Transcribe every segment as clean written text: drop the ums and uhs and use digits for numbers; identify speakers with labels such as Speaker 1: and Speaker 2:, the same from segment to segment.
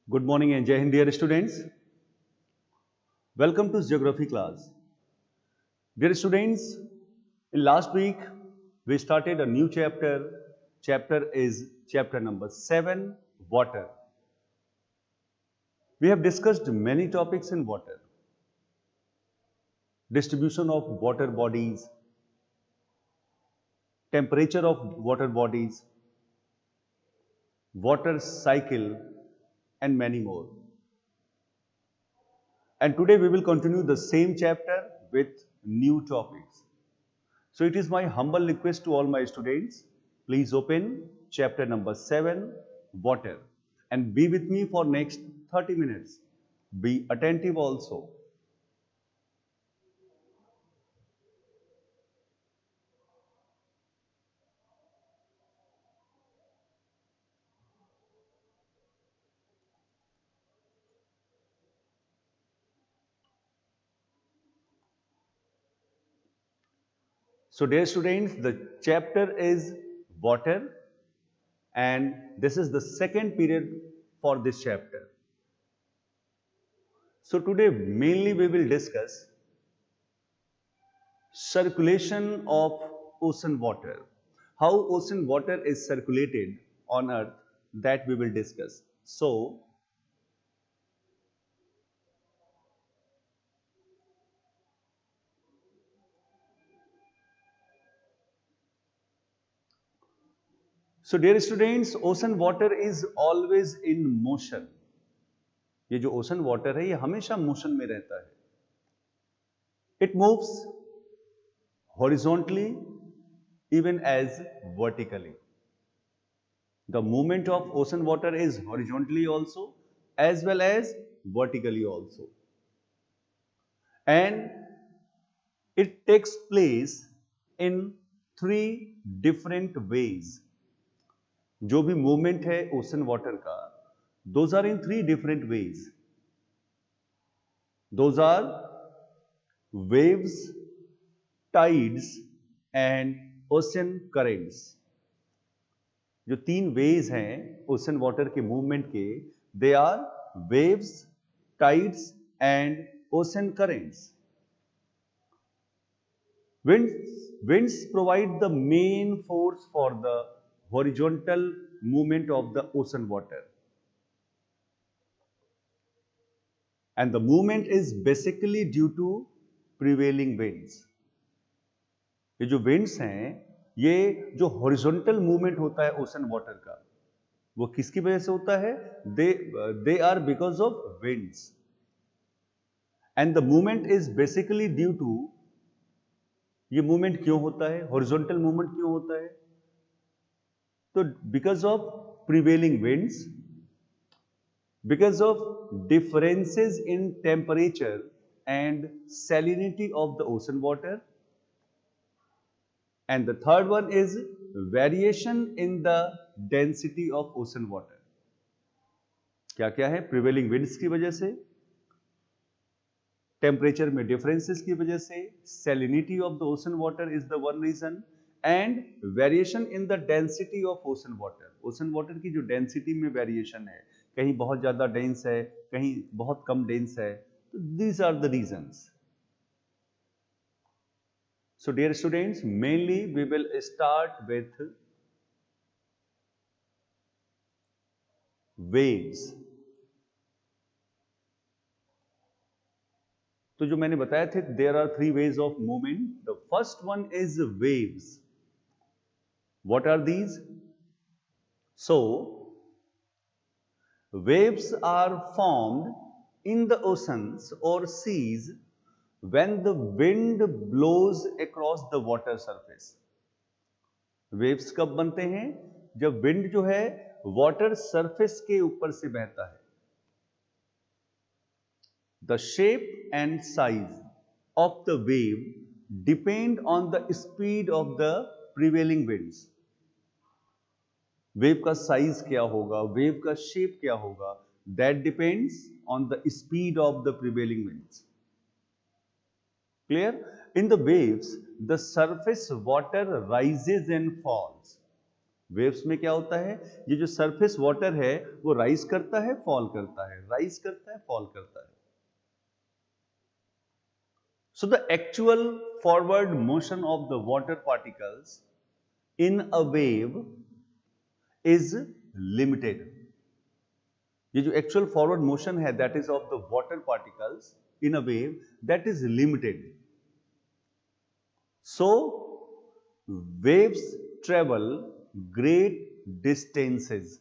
Speaker 1: Good morning and Jai Hind, dear students. Welcome to Geography class. Dear students, in last week we started a new chapter. Chapter is chapter number 7, water. We have discussed many topics in water. Distribution of water bodies, temperature of water bodies, water cycle and many more. And today we will continue the same chapter with new topics. So it is my humble request to all my students, please open chapter number 7, water, and be with me for next 30 minutes. Be attentive also. So dear students, the chapter is water and this is the second period for this chapter. So today mainly we will discuss circulation of ocean water. How ocean water is circulated on earth, that we will discuss. So dear students, ocean water is always in motion. ये जो ocean water है ये हमेशा motion में रहता है. It moves horizontally even as vertically. The movement of ocean water is horizontally also as well as vertically also. And it takes place in three different ways. जो भी मूवमेंट है ocean water का, those are in three different ways. Those are waves, tides and ocean currents. जो तीन veg हैं ocean water के movement के, they are waves, tides and ocean currents. Winds provide the main force for the horizontal movement of the ocean water. And the movement is basically due to prevailing winds. ये जो winds हैं, ये जो horizontal movement होता है ocean water का, वो किसकी वजह से होता है? They are because of winds. And the movement is basically due to, ये movement क्यों होता है? Horizontal movement क्यों होता है? तो because of prevailing winds, because of differences in temperature and salinity of the ocean water, and the third one is variation in the density of ocean water. क्या क्या है? prevailing winds की वजह से, टेम्परेचर में डिफरेंसेस की वजह से, salinity of the ocean water is the one reason, and variation in the density of ocean water. ocean water की जो डेंसिटी में वेरिएशन है, कहीं बहुत ज्यादा डेंस है, कहीं बहुत कम डेंस है, तो these are the reasons. So dear students, mainly we will start with waves. तो जो मैंने बताया थे, there are three ways of movement. The first one is waves. What are these? So waves are formed in the oceans or seas when the wind blows across the water surface. Waves कब बनते हैं? जब wind जो है water surface के ऊपर से बहता है. The shape and size of the wave depend on the speed of the prevailing winds. Wave का साइज क्या होगा, वेव का शेप क्या होगा, that depends on the speed of the prevailing winds. Clear? In the waves the surface water rises and falls. Waves में क्या होता है, ये जो सरफेस वाटर है वो राइज करता है, फॉल करता है, राइज करता है, फॉल करता है. So the actual forward motion of the water particles in a wave is limited. ये जो actual forward motion है that is of the water particles in a wave, that is limited. So waves travel great distances.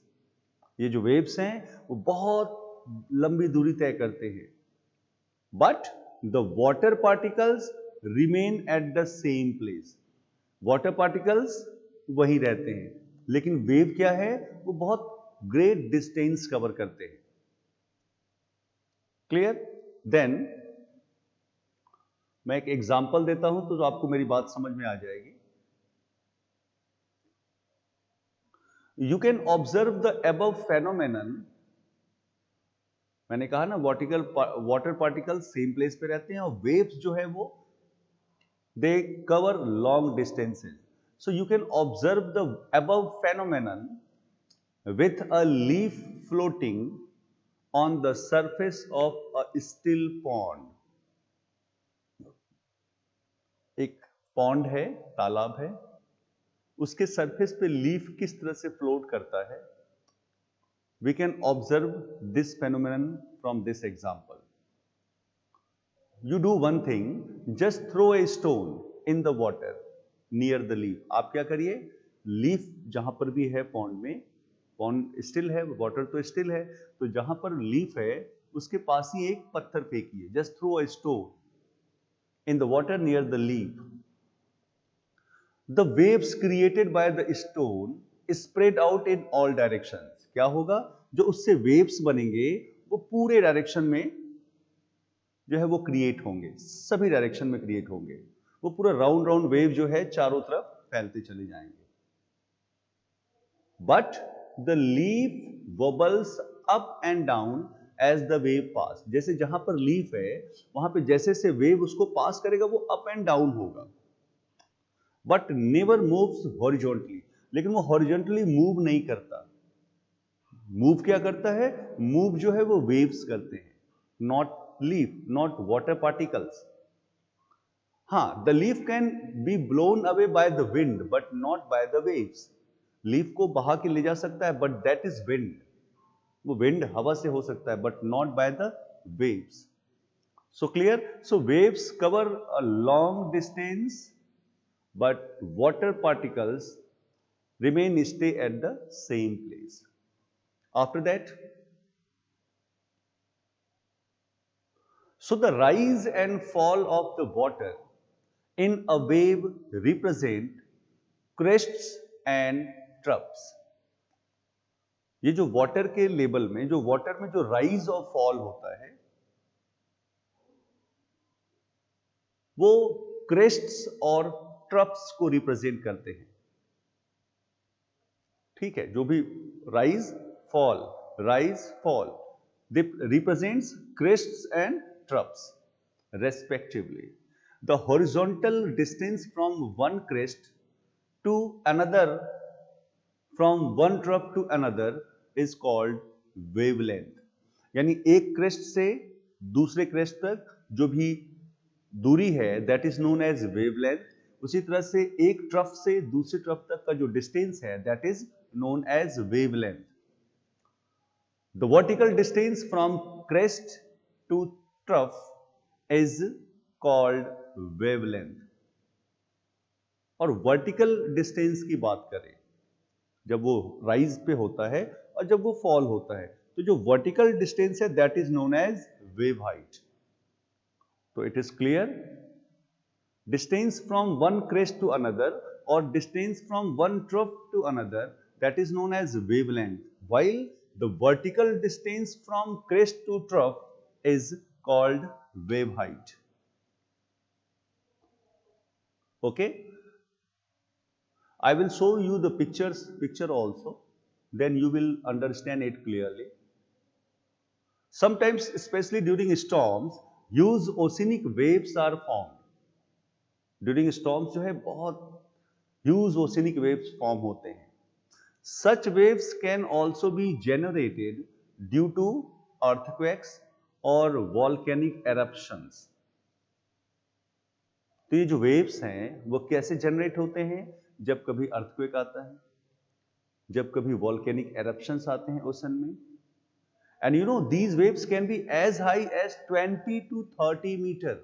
Speaker 1: ये जो waves हैं वो बहुत लंबी दूरी तय करते हैं. But the water particles remain at the same place. Water particles वहीं रहते हैं, लेकिन वेव क्या है, वो बहुत ग्रेट डिस्टेंस कवर करते हैं. क्लियर? देन मैं एक एग्जांपल देता हूं तो आपको मेरी बात समझ में आ जाएगी. You can observe the above phenomenon. मैंने कहा ना वाटर पार्टिकल सेम प्लेस पे रहते हैं और वेव्स जो है वो they cover long distances. So you can observe the above phenomenon with a leaf floating on the surface of a still pond. एक पॉन्ड है, तालाब है, उसके सरफेस पे लीफ किस तरह से फ्लोट करता है. We can observe this phenomenon from this example. You do one thing, just throw a stone in the water near the leaf. आप क्या करिए, लीफ जहां पर भी है पॉन्ड में, पॉन्ड स्टिल है, वाटर तो स्टिल है, तो जहां पर लीफ है उसके पास ही एक पत्थर फेंकिए. Just throw a stone in the water near the leaf. The waves created by the stone spread out in all directions. क्या होगा, जो उससे वेव्स बनेंगे वो पूरे डायरेक्शन में जो है वो क्रिएट होंगे, सभी डायरेक्शन में क्रिएट होंगे. वो पूरा राउंड राउंड वेव जो है चारों तरफ फैलते चले जाएंगे. But the leaf wobbles up and down as the wave pass. जैसे जहां पर लीफ है वहां पे जैसे से वेव उसको पास करेगा वो अप एंड डाउन होगा. But never moves horizontally. लेकिन वो हॉरिजॉन्टली मूव नहीं करता. मूव क्या करता है, मूव जो है वो वेव्स करते हैं, not leaf, not water particles. हाँ, the leaf can be blown away by the wind, but not by the waves. Leaf को बहा के ले जा सकता है, but that is wind. वो wind हवा से हो सकता है, but not by the waves. So clear? So waves cover a long distance, but water particles remain stay at the same place. After that, so the rise and fall of the water in a wave represent crests and troughs. ये जो water के level में, जो water में जो rise और fall होता है वो क्रेस्ट्स और ट्रफ्स को रिप्रेजेंट करते हैं. ठीक है, जो भी rise fall they represents crests and troughs respectively. The horizontal distance from one crest to another, from one trough to another is called wavelength. यानी एक क्रेस्ट से दूसरे क्रेस्ट तक जो भी दूरी है that is known as wavelength. उसी तरह से एक ट्रफ से दूसरे ट्रफ तक का जो डिस्टेंस है that is known as wavelength. The vertical distance from crest to trough is called wavelength. और वर्टिकल डिस्टेंस की बात करें, जब वो राइज पे होता है और जब वो फॉल होता है, तो जो वर्टिकल डिस्टेंस है that is known as wave height. तो it is clear, distance from one crest to another और distance from one trough to another that is known as wavelength, while the vertical distance from crest to trough is called wave height. Okay, I will show you the picture also, then you will understand it clearly. Sometimes, especially during storms, huge oceanic waves are formed. During storms जो है बहुत huge oceanic waves form होते हैं. Such waves can also be generated due to earthquakes or volcanic eruptions. तो ये जो waves हैं वो कैसे जनरेट होते हैं? जब कभी अर्थक्वेक आता है, जब कभी वॉल्केनिक एरप्शंस आते हैं ओशन में. And you know these waves can be as high as 20 to 30 metre.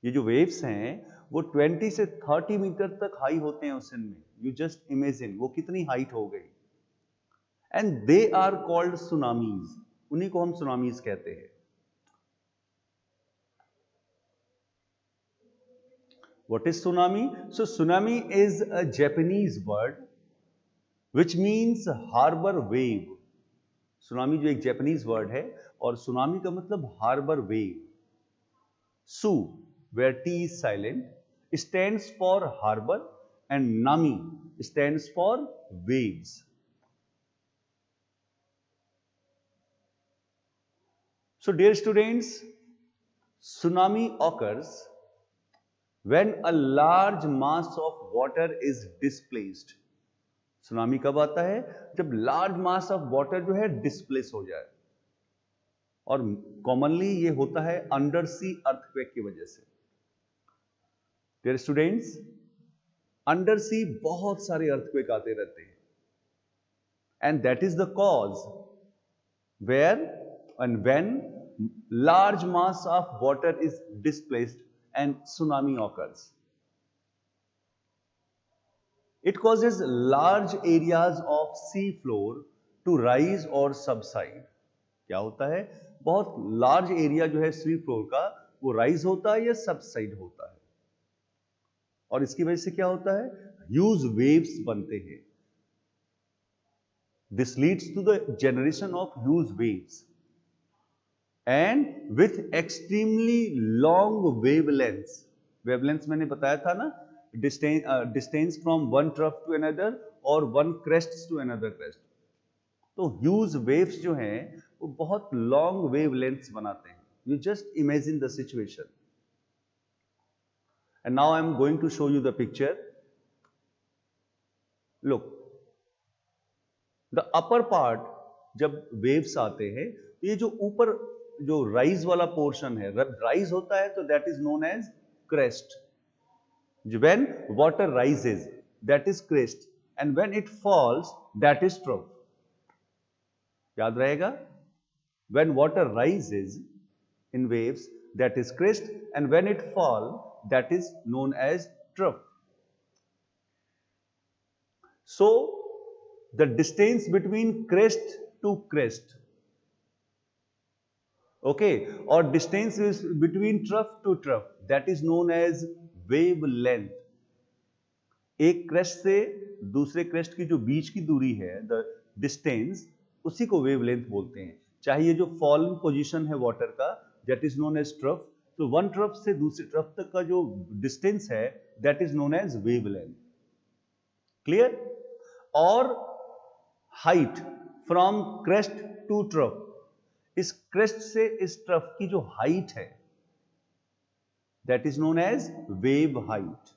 Speaker 1: ये जो वेव्स हैं वो 20 से 30 मीटर तक हाई होते हैं ओशन में. यू जस्ट इमेजिन वो कितनी हाइट हो गई. And they are called tsunamis. उन्हीं को हम सुनामीज कहते हैं. What is tsunami? So tsunami is a Japanese word which means harbor wave. Tsunami जो एक Japanese word है और tsunami का मतलब harbor wave. Su, where T is silent, stands for harbor and nami stands for waves. So dear students, tsunami occurs when a large mass of water is displaced. Tsunami कब आता है? जब large mass of water जो है displace हो जाए. और commonly ये होता है अंडर सी अर्थक्वेक की वजह से. डियर स्टूडेंट्स, अंडर सी बहुत सारे अर्थक्वेक आते रहते हैं. And that is the cause where and when large mass of water is displaced and tsunami occurs. It causes large areas of sea floor to rise or subside. क्या होता है? बहुत large area जो है sea floor का वो rise होता है या सबसाइड होता है. और इसकी वजह से क्या होता है? ह्यूज वेव्स बनते हैं. This leads to the generation of huge waves and with extremely long wavelengths. Wavelengths मैंने बताया था ना, distance from one trough to another or one crest to another crest. तो huge waves जो हैं वो बहुत long wavelengths बनाते हैं. You just imagine the situation. And now I am going to show you the picture. Look, the upper part जब waves आते हैं तो ये जो ऊपर जो राइज वाला पोर्शन है, राइज होता है तो that is known as crest. When water rises that is crest and when it falls that is trough. याद रहेगा? When water rises in waves that is crest and when it fall that is known as trough. So the distance between crest to crest, okay, or distance is between trough to trough, that is known as wavelength. एक crest से दूसरे crest की जो बीच की दूरी है, the distance, उसी को वेवलेंथ बोलते हैं. चाहे ये जो फॉलन पोजीशन है वाटर का, that is known as trough. तो वन ट्रफ से दूसरे ट्रफ तक का जो डिस्टेंस है that is known as wavelength. Clear? और height from crest to trough, इस क्रेस्ट से इस ट्रफ की जो हाइट है that is known as wave height.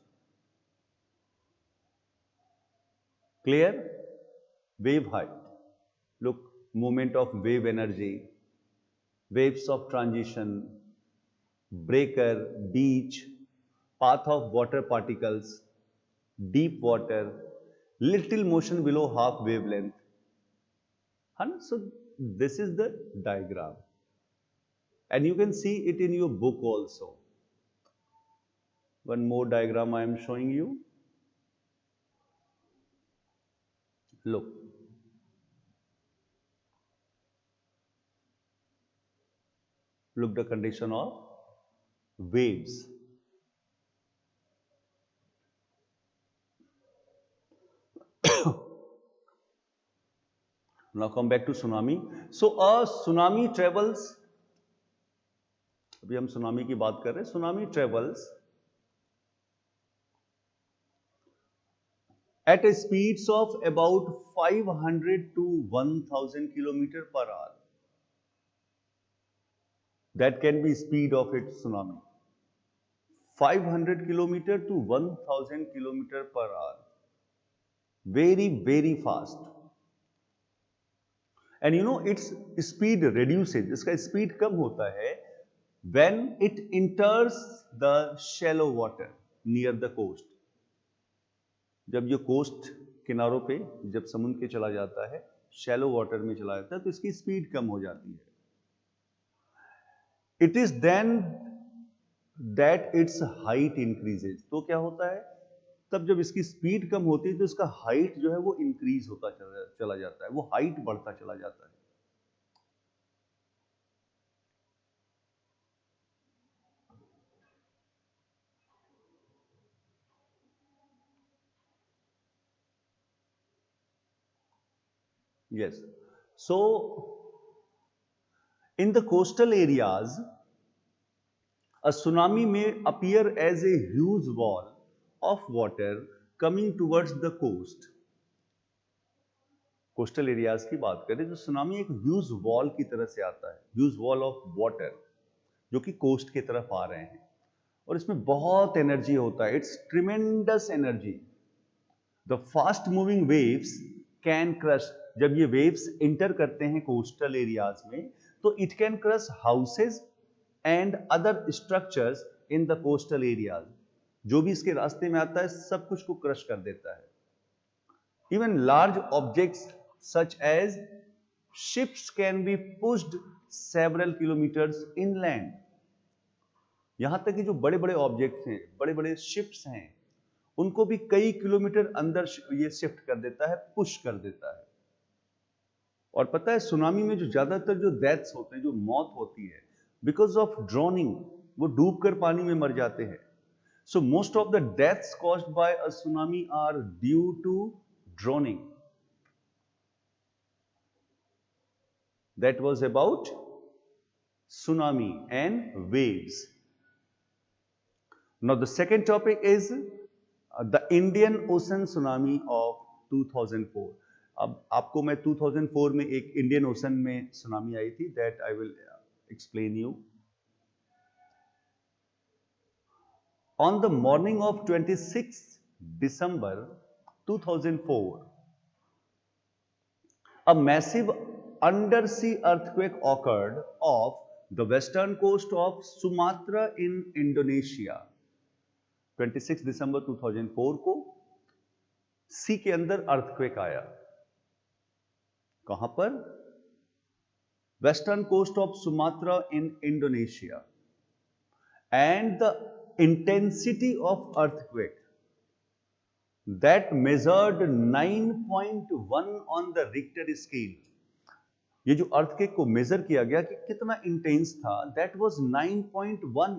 Speaker 1: Clear? Wave height. Look, movement of wave energy, waves of transition, breaker, beach, path of water particles, deep water, little motion below half wavelength. So this is the diagram and you can see it in your book also. One more diagram I am showing you. Look, look the condition of waves. Now come back to tsunami. So a tsunami travels, अभी हम tsunami की बात कर रहे हैं. Tsunami travels at a speeds of about 500 to 1000 km per hour. That can be speed of its tsunami. 500 km to 1000 km per hour. very fast. And you know its speed reduces, इसका speed कम होता है when it enters the shallow water near the coast. जब ये coast किनारों पे, जब समुद्र के चला जाता है, शैलो वाटर में चला जाता है, तो इसकी स्पीड कम हो जाती है. It is then that its height increases. तो क्या होता है, तब जब इसकी स्पीड कम होती है तो इसका हाइट जो है वो इंक्रीज होता चला जाता है, वो हाइट बढ़ता चला जाता है. Yes. So, in the coastal areas, a tsunami may appear as a huge wall of water coming towards the coast. Coastal areas की बात करें तो सुनामी एक ह्यूज वॉल की तरह से आता है, ह्यूज वॉल ऑफ वाटर जो कि कोस्ट की तरफ आ रहे हैं, और इसमें बहुत एनर्जी होता है. It's tremendous energy. The fast moving waves can crush. जब ये वेव्स इंटर करते हैं कोस्टल एरियाज में तो it can crush houses and other structures in the coastal areas. जो भी इसके रास्ते में आता है सब कुछ को क्रश कर देता है. Even large objects such as ships can be pushed several kilometers inland. यहां तक कि जो बड़े बड़े ऑब्जेक्ट्स हैं, बड़े बड़े शिप्स हैं, उनको भी कई किलोमीटर अंदर ये शिफ्ट कर देता है, पुश कर देता है. और पता है सुनामी में जो ज्यादातर जो डेथ्स होते हैं, जो मौत होती है, बिकॉज ऑफ ड्रोनिंग, वो डूबकर पानी में मर जाते हैं. So most of the deaths caused by a tsunami are due to drowning. That was about tsunami and waves. Now the second topic is the Indian Ocean tsunami of 2004. अब आपको मैं 2004 में एक इंडियन ओशन में tsunami आई थी, that I will explain you. On the morning of 26 December 2004, a massive undersea earthquake occurred off the western coast of Sumatra in Indonesia. 26 दिसंबर 2004 को सी के अंदर अर्थक्वेक आया. कहां पर? Western coast of Sumatra in Indonesia. And the intensity of earthquake that measured 9.1 on the Richter scale. ये जो earthquake को major किया गया कि कितना इंटेंस था, that was 9.1.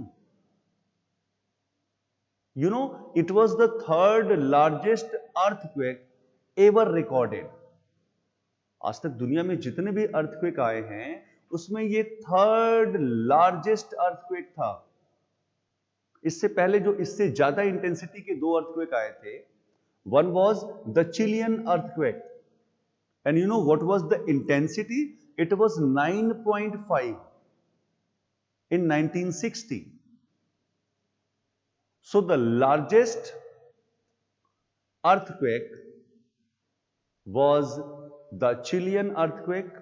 Speaker 1: You know, it was the third largest earthquake ever recorded. आज तक दुनिया में जितने भी अर्थक्वेक आए हैं उसमें ये थर्ड लार्जेस्ट अर्थक्वेक था. इससे पहले जो इससे ज्यादा इंटेंसिटी के दो अर्थक्वेक आए थे, one was the Chilean earthquake, and you know what was the intensity? It was 9.5 in 1960. So the largest earthquake was the Chilean earthquake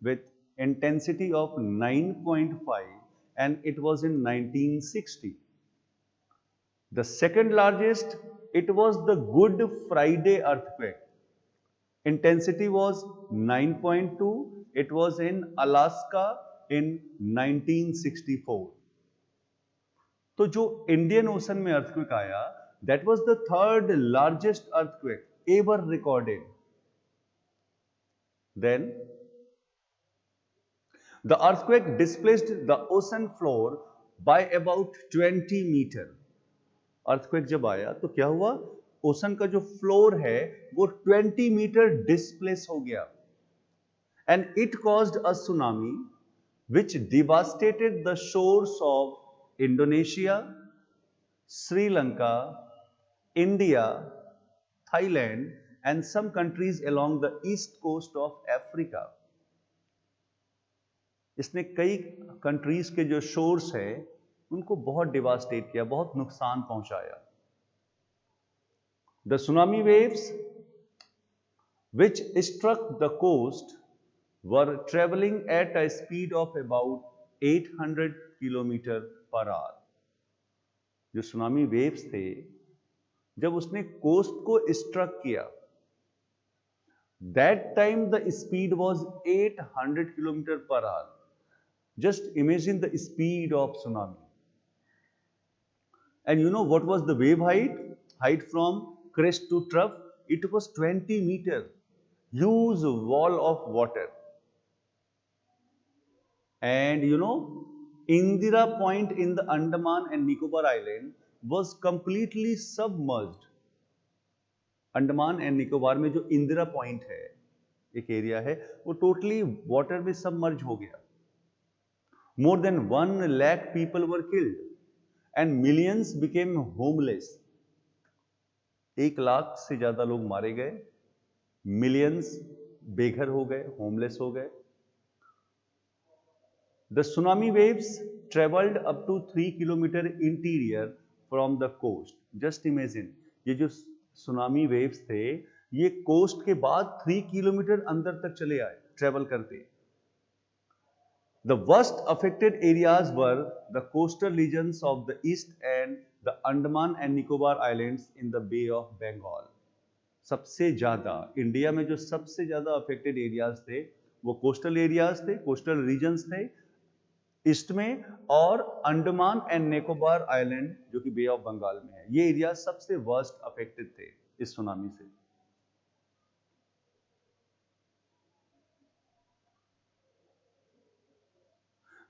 Speaker 1: with intensity of 9.5, and it was in 1960. The second largest, it was the Good Friday earthquake. Intensity was 9.2. It was in Alaska in 1964. तो जो Indian ocean में earthquake आया, that was the third largest earthquake ever recorded. Then the earthquake displaced the ocean floor by about 20 meters. Earthquake जब आया तो क्या हुआ, ocean का जो फ्लोर है वो 20 मीटर डिस्प्लेस हो गया. And it caused a tsunami which devastated the shores of Indonesia, Sri Lanka, India, Thailand and some countries along the east coast of Africa. इसने कई कंट्रीज के जो शोर्स है उनको बहुत डिवास्टेट किया, बहुत नुकसान पहुंचाया. The tsunami waves which struck the coast were traveling at a speed of about 800 kilometer per hour. जो सुनामी वेव्स थे, जब उसने कोस्ट को स्ट्रक किया, that time the speed was 800 kilometer per hour. Just imagine the speed of tsunami. And you know what was the wave height? Height from crest to trough? It was 20 meter. Huge wall of water. And you know, Indira Point in the Andaman and Nicobar Island was completely submerged. Andaman and Nicobar में जो Indira point है, एक area है, वो totally water में submerge हो गया. More than 1 lakh people were killed and millions became homeless. 1 lakh से ज्यादा लोग मारे गए, मिलियंस बेघर हो गए, होमलेस हो गए. The tsunami waves traveled up to 3 kilometer interior from the coast. Just imagine, ये जो सुनामी वेव्स थे, ये कोस्ट के बाद 3 किलोमीटर अंदर तक चले आए, ट्रेवल करते. The worst affected areas were the coastal regions of the east and the Andaman and Nicobar Islands in the Bay of Bengal. सबसे ज्यादा इंडिया में जो सबसे ज्यादा अफेक्टेड एरियाज थे, वो कोस्टल एरियाज थे, कोस्टल रीजन्स थे ईस्ट में, और अंडमान एंड निकोबार आइलैंड जो कि बे ऑफ बंगाल में है. ये एरिया सबसे वर्स्ट अफेक्टेड थे इस सुनामी से.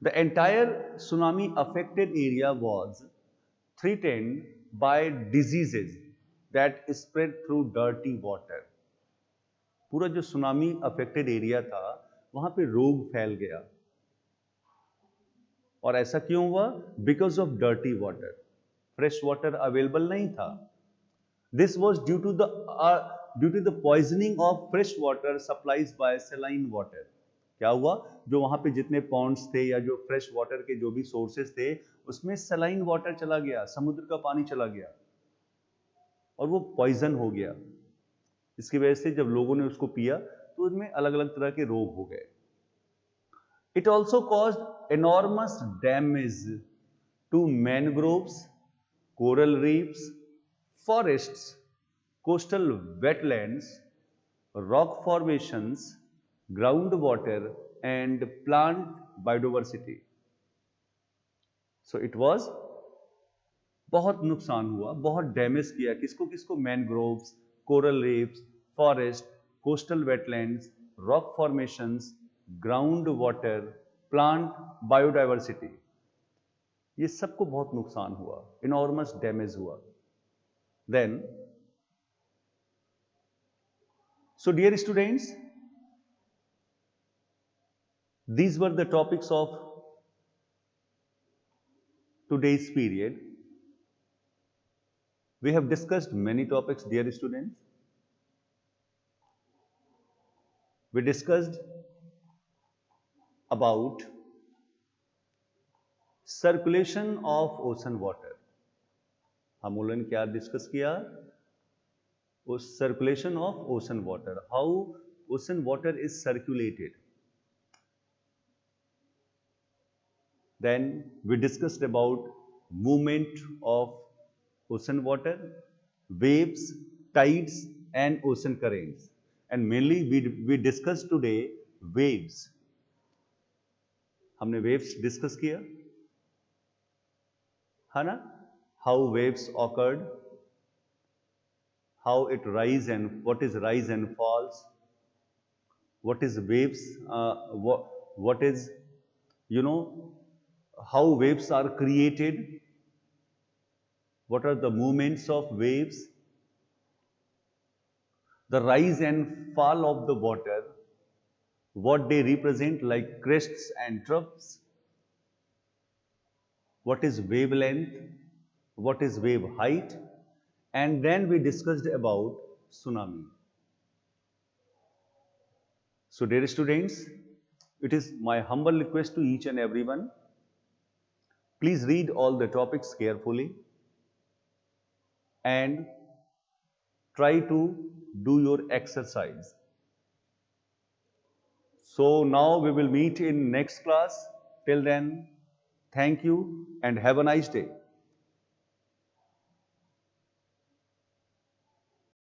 Speaker 1: The entire tsunami affected area was threatened by diseases that spread through dirty water. पूरा जो सुनामी अफेक्टेड एरिया था, वहां पे रोग फैल गया. और ऐसा क्यों हुआ? Because of dirty water. Fresh water available नहीं था. This was due to the poisoning of fresh water supplies by saline water. क्या हुआ? जो वहां पे जितने पॉन्ड्स थे या जो फ्रेश वाटर के जो भी सोर्सेस थे, उसमें सेलाइन वाटर चला गया, समुद्र का पानी चला गया और वो पॉइजन हो गया. इसकी वजह से जब लोगों ने उसको पिया तो उसमें अलग अलग तरह के रोग हो गए. It also caused enormous damage to mangroves, coral reefs, forests, coastal wetlands, rock formations, groundwater, and plant biodiversity. So it was बहुत नुकसान हुआ, बहुत डैमेज किया. किसको किसको? Mangroves, coral reefs, forest, coastal wetlands, rock formations, ground water, plant biodiversity, ये सबको बहुत नुकसान हुआ, इनॉर्मस डैमेज हुआ. Then so dear students, these were the topics of today's period. We have discussed many topics, dear students. We discussed about circulation of ocean water. हम लोगों ने क्या डिस्कस किया? Circulation of ocean water, how ocean water is circulated. Then we discussed about movement of ocean water, waves, tides, and ocean currents. And mainly we discussed today waves. हमने waves discuss किया, है ना? How waves occurred, how it rise and what is rise and falls, what is waves, what is, you know, how waves are created, what are the movements of waves, the rise and fall of the water, what they represent like crests and troughs, what is wavelength, what is wave height, and then we discussed about tsunami. So dear students, it is my humble request to each and everyone, please read all the topics carefully and try to do your exercise. So now we will meet in next class. Till then, thank you and have a nice day.